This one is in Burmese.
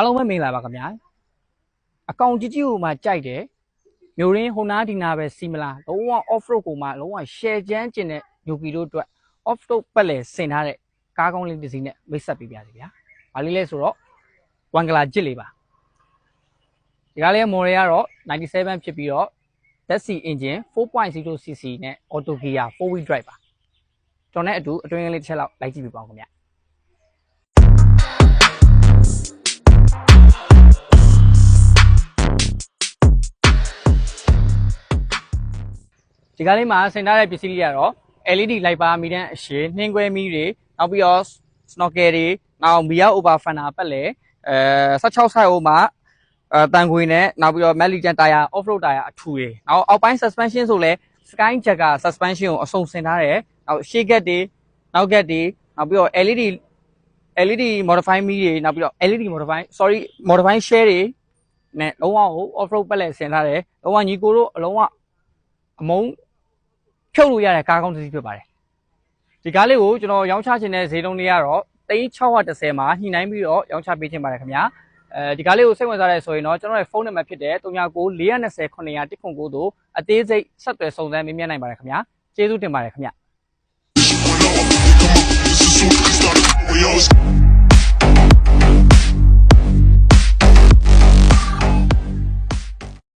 အားလုံးပဲမင်္ဂလာပါခင်ဗျာအကောင်ကြီးကြီးကိုမှကြိုက်တယ်မျိုးရင်းဟိုနားဒီနာပဲစီမလားလုံးဝ off road ကိုမှလုံးဝ share ချမ်းကျင်တဲ့ညိုကီတို့အတွက် off road ပတ်လည်ဆင်ထားတဲ့ကားကောင်းလေးတစ်စီးနဲ့မိတ်ဆက်ပေးပါစီဗျာဘာလေးလဲဆိုတော့ဝမ်ဂလာဂျစ်လေးပါဒီကားလေးမော်ဒယ်ကတော့97ဖြစ်ပြီးတော့ Dead Sea Engine 4.0cc နဲ့ Auto Gear 4-wheel drive ပါကျွန်တော်နဲ့အတူအတွင်းကလေးတစ်ချက်လောက်လိုက်ကြည့်ပြပါဦးခင်ဗျာဒီကားလေးမှာဆင်ထားတဲ့ပစ္စည်းတွေကတော့ LED လိုက်ပါမီတန်းအရှည်နှင်းခွဲမီးတွေနောက်ပြီးတော့ snorkel တွေနောက်မီယာ over fender ပတ်လဲ16ဆိုင်အိုမှာတန်ခွေနဲ့နောက်ပြီးတော့ Melican tire off road tire အထူတွေနောက်အောက်ပိုင်း suspension ဆိုလဲ Sky Jacker suspension ကိုအစုံဆင်ထားတယ်နောက်ရှေ့ကက်တွေနောက်ကက်တွေနောက်ပြီးတော့ LED modify မီးတွေနောက်ပြီးတော့ LED modify share တွေနဲ့လုံးဝကို off road ပတ်လဲဆင်ထားတယ်လုံးဝညီကိုတို့အလုံးဝအမုံဖြုတ်လို့ရတဲ့ကားကောင်းတစ်စီးဖြစ်ပါတယ်ဒီကားလေးကိုကျွန်တော်ရောင်းချခြင်းတဲ့ဈေးနှုန်းလေးကတော့3610မှာညှိနှိုင်းပြီးတော့ရောင်းချပေးခြင်းပါတယ်ခင်ဗျာဒီကားလေးကိုစိတ်ဝင်စားတဲ့ဆိုရင်တော့ကျွန်တော်ရဲ့ဖုန်းနံပါတ်ဖြစ်တဲ့39 420 900 109တို့အသေးစိတ်ဆက်သွယ်စုံစမ်းမေးမြန်းနိုင်ပါတယ်ခင်ဗျာကျေးဇူးတင်ပါတယ်ခင်ဗျာ